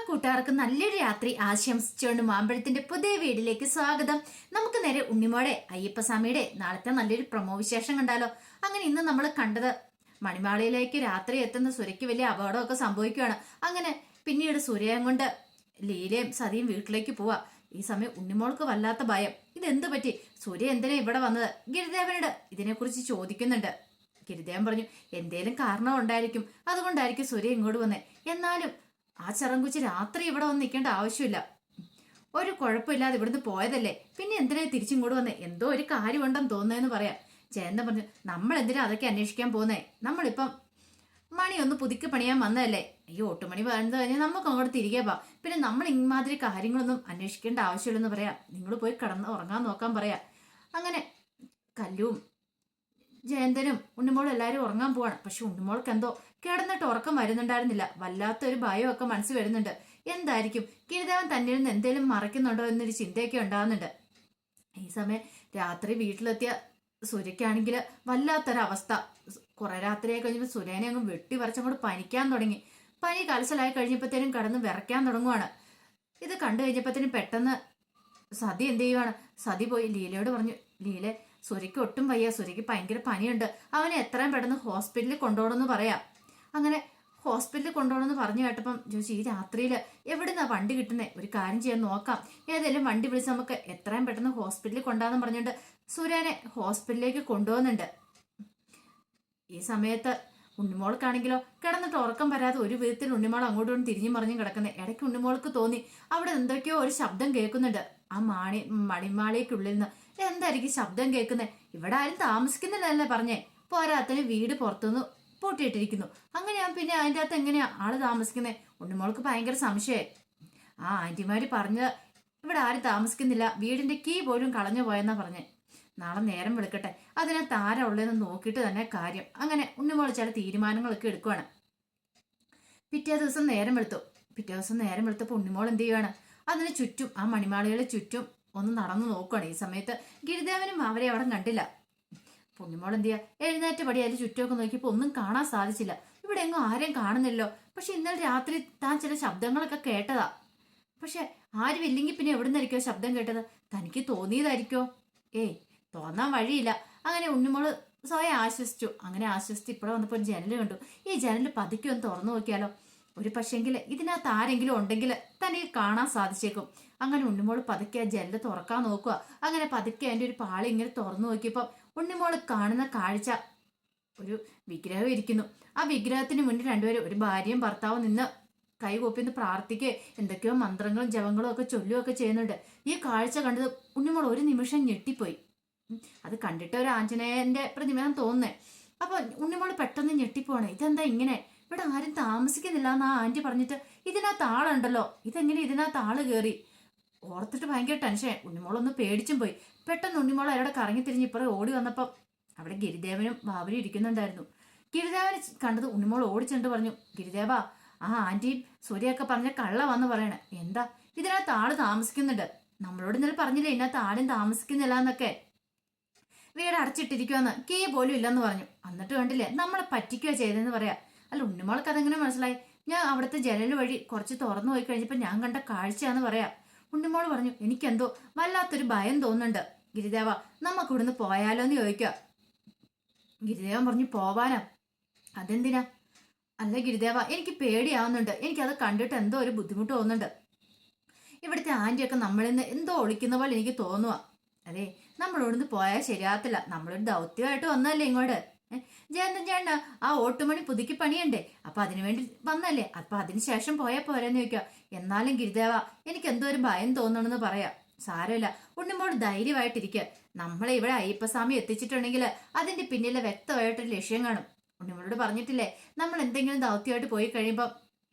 കൂട്ടുകാർക്ക് നല്ലൊരു രാത്രി ആശംസിച്ചുകൊണ്ട് മാമ്പഴത്തിന്റെ പുതിയ വീടിലേക്ക് സ്വാഗതം. നമുക്ക് നേരെ ഉണ്ണിമോടെ അയ്യപ്പസ്വാമിയുടെ നാളത്തെ നല്ലൊരു പ്രമോ വിശേഷം കണ്ടാലോ. അങ്ങനെ ഇന്ന് നമ്മൾ കണ്ടത് മണിമാളിയിലേക്ക് രാത്രി എത്തുന്ന സുരയ്ക്ക് വലിയ അപകടമൊക്കെ സംഭവിക്കുകയാണ്. അങ്ങനെ പിന്നീട് സുരയും കൊണ്ട് ലീലയും സതിയും വീട്ടിലേക്ക് പോവാ. ഈ സമയം ഉണ്ണിമോൾക്ക് വല്ലാത്ത ഭയം. ഇതെന്ത് പറ്റി, സൂര്യ എന്തിനാ ഇവിടെ വന്നത്? ഗിരിദേവനോട് ഇതിനെക്കുറിച്ച് ചോദിക്കുന്നുണ്ട്. ഗിരിദേവൻ പറഞ്ഞു, എന്തേലും കാരണം ഉണ്ടായിരിക്കും, അതുകൊണ്ടായിരിക്കും സൂര്യ ഇങ്ങോട്ട് വന്നേ. എന്നാലും ആ ചറങ്കുച്ച് രാത്രി ഇവിടെ വന്ന് നിൽക്കേണ്ട ആവശ്യമില്ല. ഒരു കുഴപ്പമില്ലാതെ ഇവിടുന്ന് പോയതല്ലേ, പിന്നെ എന്തിനാ തിരിച്ചിങ്ങോട്ട് വന്നേ? എന്തോ ഒരു കാര്യമുണ്ടെന്ന് തോന്നുന്നതെന്ന് പറയാം. ജയന്തൻ പറഞ്ഞു, നമ്മൾ എന്തിനാ അതൊക്കെ അന്വേഷിക്കാൻ പോകുന്നേ? നമ്മളിപ്പം മണി ഒന്ന് പുതുക്കി പണിയാൻ വന്നതല്ലേ. ഈ ഓട്ടുമണി വന്നു കഴിഞ്ഞാൽ നമുക്ക് അങ്ങോട്ട് തിരികെ പോവാം. പിന്നെ നമ്മൾ ഇമാതിരി കാര്യങ്ങളൊന്നും അന്വേഷിക്കേണ്ട ആവശ്യമില്ലെന്ന് പറയാം. നിങ്ങൾ പോയി കിടന്ന് ഉറങ്ങാൻ നോക്കാൻ പറയാം. അങ്ങനെ കല്ലും ജയന്തനും ഉണ്ണിമോളും എല്ലാവരും ഉറങ്ങാൻ പോവാണ്. പക്ഷെ ഉണ്ണിമോൾക്ക് എന്തോ കിടന്നിട്ട് ഉറക്കം വരുന്നുണ്ടായിരുന്നില്ല. വല്ലാത്തൊരു ഭയമൊക്കെ മനസ്സിൽ വരുന്നുണ്ട്. എന്തായിരിക്കും, ഗിരിദേവൻ തന്നിൽ നിന്ന് എന്തേലും മറയ്ക്കുന്നുണ്ടോ എന്നൊരു ചിന്തയൊക്കെ ഉണ്ടാകുന്നുണ്ട്. ഈ സമയം രാത്രി വീട്ടിലെത്തിയ സുരയ്ക്കാണെങ്കിൽ വല്ലാത്തൊരവസ്ഥ. കുറെ രാത്രിയായി കഴിഞ്ഞപ്പോൾ സുരേനെ അങ്ങ് വെട്ടി വരച്ചങ്ങോട്ട് പനിക്കാൻ തുടങ്ങി. പനി കലശലായി കഴിഞ്ഞപ്പോഴത്തേനും കടന്ന് വിറയ്ക്കാൻ തുടങ്ങുവാണ്. ഇത് കണ്ടു കഴിഞ്ഞപ്പോഴത്തേനും പെട്ടെന്ന് സതി എന്ത് ചെയ്യുവാണ്, സതി പോയി ലീലയോട് പറഞ്ഞു, ലീലെ സുരയ്ക്ക് ഒട്ടും വയ്യ, സുരയ്ക്ക് ഭയങ്കര പനിയുണ്ട്, അവനെ എത്രയും പെട്ടെന്ന് ഹോസ്പിറ്റലിൽ കൊണ്ടുപോകണമെന്ന് പറയാം. അങ്ങനെ ഹോസ്പിറ്റലിൽ കൊണ്ടുപോകണമെന്ന് പറഞ്ഞു കേട്ടപ്പം ചോദിച്ചു, ഈ രാത്രിയിൽ എവിടുന്നാ വണ്ടി കിട്ടുന്നേ? ഒരു കാര്യം ചെയ്യാൻ നോക്കാം, ഏതെങ്കിലും വണ്ടി വിളിച്ച് നമുക്ക് എത്രയും പെട്ടെന്ന് ഹോസ്പിറ്റലിൽ കൊണ്ടുപോകാന്ന് പറഞ്ഞിട്ട് സുരേനെ ഹോസ്പിറ്റലിലേക്ക് കൊണ്ടുപോകുന്നുണ്ട്. ഈ സമയത്ത് ഉണ്ണിമോൾക്കാണെങ്കിലോ കിടന്നിട്ട് ഉറക്കം വരാതെ ഒരു വിധത്തിൽ ഉണ്ണിമോൾ അങ്ങോട്ടും തിരിഞ്ഞും മറിഞ്ഞും കിടക്കുന്നത്. ഇടയ്ക്ക് ഉണ്ണിമോൾക്ക് തോന്നി അവിടെ എന്തൊക്കെയോ ഒരു ശബ്ദം കേൾക്കുന്നുണ്ട്. ആ മണിമാളിക്കുള്ളിൽ നിന്ന് എന്തായിരിക്കും ശബ്ദം കേൾക്കുന്നത്? ഇവിടെ ആരും താമസിക്കുന്നില്ലല്ലേ പറഞ്ഞേ. പോരാത്തിന് വീട് പുറത്തുനിന്ന് പൂട്ടിയിട്ടിരിക്കുന്നു. അങ്ങനെയാ പിന്നെ അതിൻ്റെ അകത്ത് എങ്ങനെയാ ആള് താമസിക്കുന്നത്? ഉണ്ണിമോൾക്ക് ഭയങ്കര സംശയമായി. ആ ആന്റിമാര് പറഞ്ഞത് ഇവിടെ ആരും താമസിക്കുന്നില്ല, വീടിന്റെ കീ പോലും കളഞ്ഞു പോയെന്നാ പറഞ്ഞേ. നാളെ നേരം വെളുക്കട്ടെ, അതിനകത്ത് ആരാ ഉള്ളതെന്ന് നോക്കിയിട്ട് തന്നെ കാര്യം. അങ്ങനെ ഉണ്ണിമോൾ ചില തീരുമാനങ്ങളൊക്കെ എടുക്കുവാണ്. പിറ്റേ ദിവസം നേരം വെളുത്തപ്പോൾ ഉണ്ണിമോൾ എന്ത് ചെയ്യുവാണ്, അതിന് ചുറ്റും ആ മണിമാളികളെ ചുറ്റും ഒന്ന് നടന്നു നോക്കുകയാണ്. ഈ സമയത്ത് ഗിരിദേവനും അവരെ അവിടെ കണ്ടില്ല. ഉണ്ണിമോൾ എന്ത് ചെയ്യുക, എഴുന്നേറ്റ പടി അതിൽ ചുറ്റുമൊക്കെ നോക്കിയപ്പോൾ ഒന്നും കാണാൻ സാധിച്ചില്ല. ഇവിടെ എങ്ങും ആരെയും കാണുന്നില്ലോ. പക്ഷെ ഇന്നലെ രാത്രി താൻ ചില ശബ്ദങ്ങളൊക്കെ കേട്ടതാ. പക്ഷെ ആരും ഇല്ലെങ്കിൽ പിന്നെ എവിടെ നിന്നായിരിക്കോ ശബ്ദം കേട്ടത്? തനിക്ക് തോന്നിയതായിരിക്കോ? ഏയ്, തോന്നാൻ വഴിയില്ല. അങ്ങനെ ഉണ്ണിമോള് സ്വയം ആശ്വസിച്ചു. അങ്ങനെ ആശ്വസിച്ച് ഇവിടെ വന്നപ്പോൾ ഒരു ജനൽ കണ്ടു. ഈ ജനൽ പതുക്കെ ഒന്ന് തുറന്നു നോക്കിയാലോ, ഒരു പക്ഷെങ്കിൽ ഇതിനകത്ത് ആരെങ്കിലും ഉണ്ടെങ്കിൽ തന്നെ കാണാൻ സാധിച്ചേക്കും. അങ്ങനെ ഉണ്ണിമോള് പതുക്കെ ആ ജനൽ തുറക്കാൻ നോക്കുക. അങ്ങനെ പതുക്കെ അതിൻ്റെ ഒരു പാളി ഇങ്ങനെ തുറന്നു നോക്കിയപ്പോൾ ഉണ്ണിമോള് കാണുന്ന കാഴ്ച, ഒരു വിഗ്രഹം ഇരിക്കുന്നു. ആ വിഗ്രഹത്തിന് മുന്നിൽ രണ്ടുപേരും, ഒരു ഭാര്യയും ഭർത്താവും നിന്ന് കൈകൂപ്പിന്ന് പ്രാർത്ഥിക്കുകയോ എന്തൊക്കെയോ മന്ത്രങ്ങളും ജപങ്ങളും ഒക്കെ ചൊല്ലുകയൊക്കെ ചെയ്യുന്നുണ്ട്. ഈ കാഴ്ച കണ്ടത് ഉണ്ണിമോൾ ഒരു നിമിഷം ഞെട്ടിപ്പോയി. അത് കണ്ടിട്ട് ഒരു ആഞ്ജനേയന്റെ പ്രതിമയാണെന്ന് തോന്നുന്നേ. അപ്പൊ ഉണ്ണിമോള് പെട്ടെന്ന് ഞെട്ടിപ്പോവാണ്. ഇതെന്താ ഇങ്ങനെ, ഇവിടെ ആരും താമസിക്കുന്നില്ല എന്നാ ആന്റി പറഞ്ഞിട്ട് ഇതിനകത്ത് ആളുണ്ടല്ലോ, ഇതെങ്ങനെ ഇതിനകത്ത് ആള് കയറി? ഓർത്തിട്ട് ഭയങ്കര ടെൻഷൻ. ഉണ്ണിമോളൊന്ന് പേടിച്ചും പോയി. പെട്ടെന്ന് ഉണ്ണിമോൾ അവിടെ കറങ്ങി തിരിഞ്ഞ് ഇപ്പുറം ഓടി വന്നപ്പം അവിടെ ഗിരിദേവനും ബാബരും ഇരിക്കുന്നുണ്ടായിരുന്നു. ഗിരിദേവനെ കണ്ടത് ഉണ്ണിമോൾ ഓടിച്ചെന്ന് പറഞ്ഞു, ഗിരിദേവ, ആ ആന്റിയും സൂര്യയൊക്കെ പറഞ്ഞ കള്ള വന്ന് പറയണേ. എന്താ, ഇതിനകത്ത് ആള് താമസിക്കുന്നുണ്ട്, നമ്മളോട് ഇന്നലെ പറഞ്ഞില്ലേ ഇതിനകത്ത് ആരും താമസിക്കുന്നില്ല എന്നൊക്കെ. വീട് അടച്ചിട്ടിരിക്കുവെന്ന്, കീ പോലും ഇല്ലെന്ന് പറഞ്ഞു. എന്നിട്ട് കണ്ടില്ലേ നമ്മളെ പറ്റിക്കുക ചെയ്തെന്ന് പറയാ. അല്ല, ഉണ്ണിമോൾക്ക് അതെങ്ങനെ മനസ്സിലായി? ഞാൻ അവിടുത്തെ ജനൽ വഴി കുറച്ച് തുറന്നു പോയി കഴിഞ്ഞപ്പോൾ ഞാൻ കണ്ട കാഴ്ചയാന്ന് പറയാ. ഉണ്ണിമോള് പറഞ്ഞു, എനിക്കെന്തോ വല്ലാത്തൊരു ഭയം തോന്നുന്നുണ്ട് ഗിരിദേവ, നമുക്ക് ഇവിടുന്ന് പോയാലോ എന്ന് ചോദിക്കുക. ഗിരിദേവൻ പറഞ്ഞു, പോവാനോ? അതെന്തിനാ? അല്ല ഗിരിദേവ, എനിക്ക് പേടിയാവുന്നുണ്ട്, എനിക്കത് കണ്ടിട്ട് എന്തോ ഒരു ബുദ്ധിമുട്ട് തോന്നുന്നുണ്ട്. ഇവിടുത്തെ ആന്റിയൊക്കെ നമ്മളിൽ നിന്ന് എന്തോ ഒളിക്കുന്ന പോലെ എനിക്ക് തോന്നുക. അതെ, നമ്മളിവിടുന്ന് പോയാൽ ശരിയാകത്തില്ല, നമ്മളൊരു ദൗത്യമായിട്ട് വന്നല്ലേ ഇങ്ങോട്ട്. ജയന്തൻ ചേട്ടന് ആ ഓട്ടുമണി പുതുക്കി പണിയണ്ടേ, അപ്പൊ അതിനുവേണ്ടി വന്നല്ലേ, അപ്പൊ അതിനുശേഷം പോയാൽ പോരാന്ന് ചോദിക്കുക. എന്നാലും ഗിരിദേവ, എനിക്ക് എന്തോ ഒരു ഭയം തോന്നണമെന്ന് പറയാം. സാരമില്ല, ഉണ്ണിമോൾ ധൈര്യമായിട്ടിരിക്കുക. നമ്മളെ ഇവിടെ അയ്യപ്പസ്വാമി എത്തിച്ചിട്ടുണ്ടെങ്കിൽ അതിന്റെ പിന്നിലെ വ്യക്തമായിട്ടൊരു ലക്ഷ്യം കാണും. ഉണ്ണിമോളോട് പറഞ്ഞിട്ടില്ലേ, നമ്മൾ എന്തെങ്കിലും ദൗത്യമായിട്ട് പോയി കഴിയുമ്പോൾ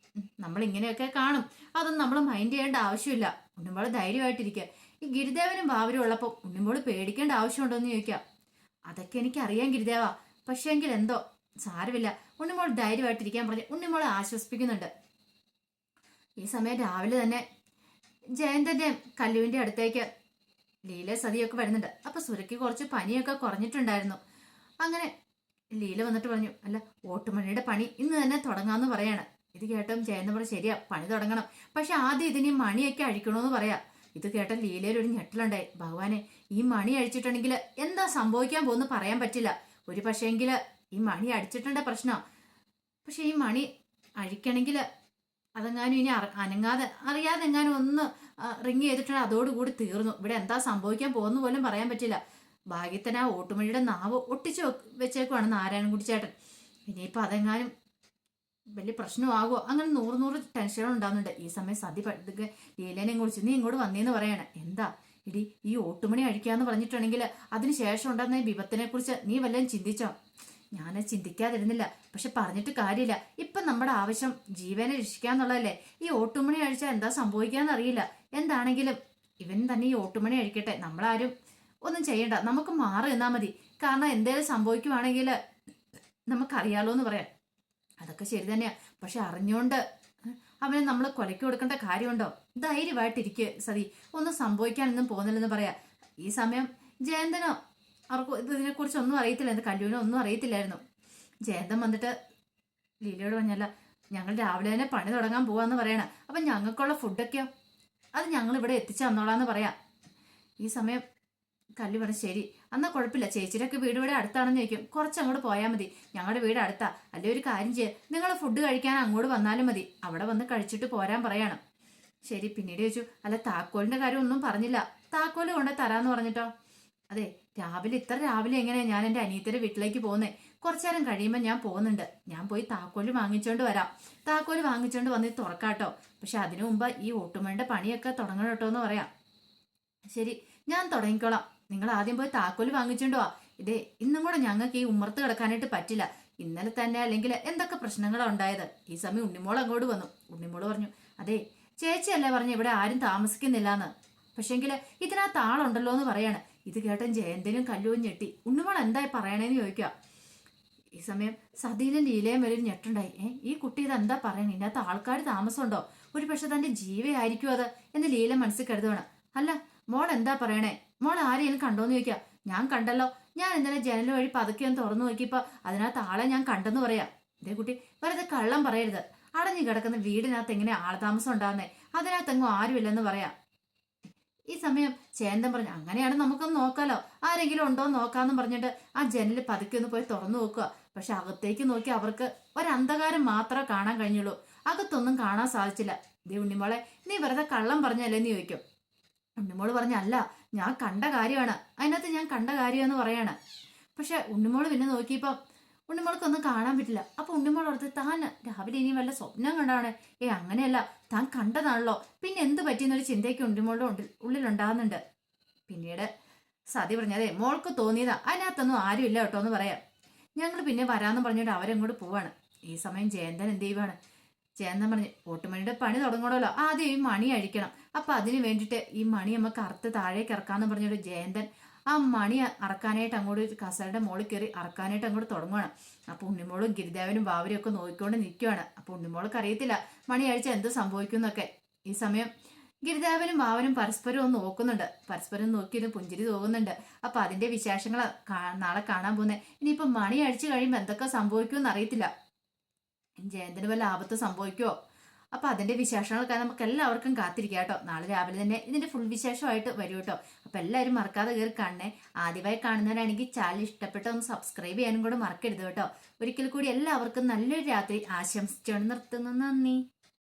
നമ്മൾ ഇങ്ങനെയൊക്കെ കാണും, അതൊന്നും നമ്മൾ മൈൻഡ് ചെയ്യേണ്ട ആവശ്യമില്ല. ഉണ്ണിമോള് ധൈര്യമായിട്ടിരിക്കുക. ഈ ഗിരിദേവനും ഭാവരും ഉള്ളപ്പോൾ ഉണ്ണിമോള് പേടിക്കേണ്ട ആവശ്യമുണ്ടോ എന്ന് ചോദിക്കാം. അതൊക്കെ എനിക്കറിയാം ഗിരിദേവ, പക്ഷേ എങ്കിൽ എന്തോ സാരമില്ല, ഉണ്ണിമോൾ ധൈര്യമായിട്ടിരിക്കാൻ പറഞ്ഞ് ഉണ്ണിമോളെ ആശ്വസിപ്പിക്കുന്നുണ്ട്. ഈ സമയം രാവിലെ തന്നെ ജയന്തന്റെ കല്ലുവിന്റെ അടുത്തേക്ക് ലീല സതിയൊക്കെ വരുന്നുണ്ട്. അപ്പൊ സുരയ്ക്ക് കുറച്ച് പനിയൊക്കെ കുറഞ്ഞിട്ടുണ്ടായിരുന്നു. അങ്ങനെ ലീല വന്നിട്ട് പറഞ്ഞു, അല്ല, ഓട്ടുമണിയുടെ പണി ഇന്ന് തന്നെ തുടങ്ങാന്ന് പറയാണ്. ഇത് കേട്ടും ജയന്ത പറഞ്ഞ ശരിയാ, പണി തുടങ്ങണം. പക്ഷെ ആദ്യം ഇതിന് ഈ മണിയൊക്കെ അഴിക്കണമെന്ന് പറയാ. ഇത് കേട്ട ലീലയിൽ ഒരു ഞെട്ടലുണ്ടായി. ഭഗവാനെ, ഈ മണി അഴിച്ചിട്ടുണ്ടെങ്കിൽ എന്താ സംഭവിക്കാൻ പോകുന്നു പറയാൻ പറ്റില്ല. ഒരു പക്ഷേങ്കില് ഈ മണി അടിച്ചിട്ടുണ്ടെ പ്രശ്നം. പക്ഷെ ഈ മണി അഴിക്കണമെങ്കിൽ അതെങ്ങാനും ഇനി അറിയാതെ എങ്ങാനും ഒന്ന് റിങ് ചെയ്തിട്ടുണ്ടെങ്കിൽ അതോടുകൂടി തീർന്നു. ഇവിടെ എന്താ സംഭവിക്കാൻ പോകുന്നു പോലും പറയാൻ പറ്റില്ല. ഭാഗ്യത്തിന് ആ ഓട്ടുമണിയുടെ നാവ് ഒട്ടിച്ചു വെച്ചേക്കുവാണ് നാരായണൻകുടി ചേട്ടൻ. ഇനിയിപ്പോൾ അതെങ്ങാനും വലിയ പ്രശ്നമാകുമോ, അങ്ങനെ നൂറ് ടെൻഷനുകൾ ഉണ്ടാകുന്നുണ്ട്. ഈ സമയം സതി ലീലേനെ കുറിച്ച് നീ ഇങ്ങോട്ട് വന്നേന്ന് പറയാണ്. എന്താ ഇടി ഈ ഓട്ടുമണി അഴിക്കാന്ന് പറഞ്ഞിട്ടുണ്ടെങ്കിൽ അതിന് ശേഷം ഉണ്ടാകുന്ന ഈ വിപത്തിനെ കുറിച്ച് നീ വല്ലതും ചിന്തിച്ചോ? ഞാനത് ചിന്തിക്കാതിരുന്നില്ല, പക്ഷെ പറഞ്ഞിട്ട് കാര്യമില്ല. ഇപ്പം നമ്മുടെ ആവശ്യം ജീവനെ രക്ഷിക്കാന്നുള്ളതല്ലേ. ഈ ഓട്ടുമണി അഴിച്ചാൽ എന്താ സംഭവിക്കാന്നറിയില്ല. എന്താണെങ്കിലും ഇവൻ തന്നെ ഈ ഓട്ടുമണി അഴിക്കട്ടെ, നമ്മളാരും ഒന്നും ചെയ്യണ്ട, നമുക്ക് മാറി നിന്നാൽ മതി. കാരണം എന്തേലും സംഭവിക്കുവാണെങ്കിൽ നമുക്കറിയാലോ എന്ന് പറയാം. അതൊക്കെ ശരി തന്നെയാ, പക്ഷെ അറിഞ്ഞോണ്ട് അവനെ നമ്മൾ കൊലയ്ക്ക് കൊടുക്കേണ്ട കാര്യമുണ്ടോ? ധൈര്യമായിട്ടിരിക്കുക സതി, ഒന്നും സംഭവിക്കാനൊന്നും പോകുന്നില്ലെന്ന് പറയാ. ഈ സമയം ജയന്തനോ അവർക്ക് ഇതിനെക്കുറിച്ച് ഒന്നും അറിയത്തില്ല, എന്ത് കല്ലുവിനോ ഒന്നും അറിയത്തില്ലായിരുന്നു. ജയന്തൻ വന്നിട്ട് ലീലയോട് പറഞ്ഞല്ല, ഞങ്ങൾ രാവിലെ തന്നെ പണി തുടങ്ങാൻ പോവാന്ന് പറയണ. അപ്പം ഞങ്ങൾക്കുള്ള ഫുഡൊക്കെയോ അത് ഞങ്ങൾ ഇവിടെ എത്തിച്ചു തന്നോളാന്ന് പറയാം. ഈ സമയം കല്ലു പറഞ്ഞു ശരി, എന്നാൽ കുഴപ്പമില്ല, ചേച്ചിയുടെയൊക്കെ വീട് ഇവിടെ അടുത്താണെന്ന് ചോദിക്കും. കുറച്ചങ്ങോട്ട് പോയാൽ മതി, ഞങ്ങളുടെ വീട് അടുത്താ. അല്ലെ ഒരു കാര്യം ചെയ്യ, നിങ്ങൾ ഫുഡ് കഴിക്കാൻ അങ്ങോട്ട് വന്നാലും മതി, അവിടെ വന്ന് കഴിച്ചിട്ട് പോരാൻ പറയണം. ശരി. പിന്നീട് ചോദിച്ചു, അല്ല താക്കോലിന്റെ കാര്യം ഒന്നും പറഞ്ഞില്ല, താക്കോല് കൊണ്ട് തരാന്ന് പറഞ്ഞിട്ടോ? അതെ, ഇത്ര രാവിലെ എങ്ങനെയാ ഞാൻ എൻ്റെ അനിയത്തിയുടെ വീട്ടിലേക്ക് പോകുന്നേ? കുറച്ചു നേരം കഴിയുമ്പോൾ ഞാൻ പോകുന്നുണ്ട്, ഞാൻ പോയി താക്കോല് വാങ്ങിച്ചോണ്ട് വരാം. താക്കോല് വാങ്ങിച്ചോണ്ട് വന്ന് തുറക്കാട്ടോ, പക്ഷെ അതിനു മുമ്പ് ഈ ഓട്ടുമണിയുടെ പണിയൊക്കെ തുടങ്ങണം കേട്ടോ എന്ന് പറയാം. ശരി, ഞാൻ തുടങ്ങിക്കോളാം, നിങ്ങൾ ആദ്യം പോയി താക്കോല് വാങ്ങിച്ചോണ്ട് വാ. ഇതേ ഇന്നും കൂടെ ഞങ്ങൾക്ക് ഈ ഉമ്മർത്ത് കിടക്കാനായിട്ട് പറ്റില്ല. ഇന്നലെ തന്നെ അല്ലെങ്കിൽ എന്തൊക്കെ പ്രശ്നങ്ങളാണ് ഉണ്ടായത്. ഈ സമയം ഉണ്ണിമോൾ അങ്ങോട്ട് വന്നു. ഉണ്ണിമോള് പറഞ്ഞു, അതെ ചേച്ചിയല്ലേ പറഞ്ഞു ഇവിടെ ആരും താമസിക്കുന്നില്ലാന്ന്, പക്ഷെങ്കിൽ ഇതിനകത്ത് ആളുണ്ടല്ലോ എന്ന് പറയാണ്. ഇത് കേട്ടൻ ജയന്തനും കല്ലുവും ഞെട്ടി. ഉണ്ണിമോൾ എന്തായി പറയണേന്ന് ചോദിക്കുക. ഈ സമയം സതിയിലും ലീലയും വരെ ഞെട്ടുണ്ടായി. ഈ കുട്ടി ഇതെന്താ പറയണേ, ഇതിനകത്ത് ആൾക്കാർ താമസമുണ്ടോ? ഒരു പക്ഷെ തന്റെ ജീവയായിരിക്കും അത് എന്ന് ലീല മനസ്സിൽ കരുതുവാണ്. അല്ല മോൾ എന്താ പറയണേ, മോൾ ആരെയും കണ്ടോന്ന് ചോദിക്കാം. ഞാൻ കണ്ടല്ലോ, ഞാൻ ഇന്നലെ ജനൽ വഴി പതുക്കെ ഒന്ന് തുറന്നു നോക്കിയപ്പോ അതിനകത്ത് ആളെ ഞാൻ കണ്ടെന്ന് പറയാം. ഇതേ കുട്ടി വെറുതെ കള്ളം പറയരുത്, അടഞ്ഞു കിടക്കുന്ന വീടിനകത്ത് എങ്ങനെ ആൾതാമസം ഉണ്ടാകുന്നേ, അതിനകത്തെങ്ങും ആരുമില്ലെന്ന് പറയാം. ഈ സമയം ചേന്തൻ പറഞ്ഞു, അങ്ങനെയാണ് നമുക്കൊന്ന് നോക്കാലോ, ആരെങ്കിലും ഉണ്ടോ എന്ന് നോക്കാന്ന് പറഞ്ഞിട്ട് ആ ജനൽ പതുക്കെ ഒന്ന് പോയി തുറന്നു നോക്കുക. പക്ഷെ അകത്തേക്ക് നോക്കി അവർക്ക് ഒരന്ധകാരം മാത്രമേ കാണാൻ കഴിഞ്ഞുള്ളൂ, അകത്തൊന്നും കാണാൻ സാധിച്ചില്ല. ദേ ഉണ്ണിമോളെ, നീ വെറുതെ കള്ളം പറഞ്ഞല്ലേന്ന് ചോദിക്കും. ഉണ്ണിമോള് പറഞ്ഞ, അല്ല ഞാൻ കണ്ട കാര്യമാണ്, അതിനകത്ത് ഞാൻ കണ്ട കാര്യമെന്ന് പറയാണ്. പക്ഷെ ഉണ്ണിമോള് പിന്നെ നോക്കിയപ്പം ഉണ്ണിമോൾക്കൊന്നും കാണാൻ പറ്റില്ല. അപ്പൊ ഉണ്ണിമോൾ ഓർത്ത്, താൻ രാവിലെ ഇനി വല്ല സ്വപ്നം കണ്ടാണ്? അങ്ങനെയല്ല, താൻ കണ്ടതാണല്ലോ, പിന്നെ എന്ത് പറ്റിയെന്നൊരു ചിന്തയ്ക്ക് ഉണ്ണിമോളുടെ ഉള്ളിലുണ്ടാകുന്നുണ്ട്. പിന്നീട് സതി പറഞ്ഞതേ മോൾക്ക് തോന്നിയതാ, അതിനകത്തൊന്നും ആരുമില്ല കേട്ടോ എന്ന് പറയാം. ഞങ്ങൾ പിന്നെ വരാമെന്ന് പറഞ്ഞിട്ട് അവരങ്ങോട്ട് പോവാണ്. ഈ സമയം ജയന്തൻ എന്ത് ചെയ്യുവാണ്? ജയന്തൻ പറഞ്ഞു, ഓട്ടുമണിയുടെ പണി തുടങ്ങണമല്ലോ, ആദ്യം ഈ മണി അഴിക്കണം. അപ്പൊ അതിന് വേണ്ടിയിട്ട് ഈ മണി നമുക്ക് അറുത്ത് താഴേക്ക് ഇറക്കാന്ന് പറഞ്ഞിട്ട് ജയന്തൻ ആ മണി അറക്കാനായിട്ട് അങ്ങോട്ട് കസയുടെ മോളിൽ കയറി അറക്കാനായിട്ട് അങ്ങോട്ട് തുടങ്ങുകയാണ്. അപ്പൊ ഉണ്ണിമോളും ഗിരിദേവനും ബാവരും ഒക്കെ നോക്കിക്കൊണ്ട് നിൽക്കുകയാണ്. അപ്പൊ ഉണ്ണിമോൾക്ക് അറിയത്തില്ല മണി അഴിച്ച എന്ത് സംഭവിക്കും എന്നൊക്കെ. ഈ സമയം ഗിരിദേവനും ബാവനും പരസ്പരം ഒന്ന് നോക്കുന്നുണ്ട്, പരസ്പരം നോക്കിയിട്ട് പുഞ്ചിരി തോന്നുന്നുണ്ട്. അപ്പൊ അതിന്റെ വിശേഷങ്ങൾ നാളെ കാണാൻ പോകുന്നത്. ഇനിയിപ്പൊ മണി അഴിച്ചു കഴിയുമ്പോൾ എന്തൊക്കെ സംഭവിക്കുമെന്ന് അറിയത്തില്ല. ജയന്തന് വല്ല ആപത്ത് സംഭവിക്കുമോ? അപ്പൊ അതിന്റെ വിശേഷങ്ങളൊക്കെ നമുക്ക് എല്ലാവർക്കും കാത്തിരിക്കാം കേട്ടോ. നാളെ രാവിലെ തന്നെ ഇതിന്റെ ഫുൾ വിശേഷമായിട്ട് വരും കേട്ടോ. അപ്പൊ എല്ലാവരും മറക്കാതെ കയറി കാണണേ. ആദ്യമായി കാണുന്നവരാണെങ്കിൽ ചാനൽ ഇഷ്ടപ്പെട്ട ഒന്ന് സബ്സ്ക്രൈബ് ചെയ്യാനും കൂടെ മറക്കരുത് കേട്ടോ. ഒരിക്കൽ കൂടി എല്ലാവർക്കും നല്ലൊരു രാത്രി ആശംസിച്ചുകൊണ്ട് നിർത്തുന്നു. നന്ദി.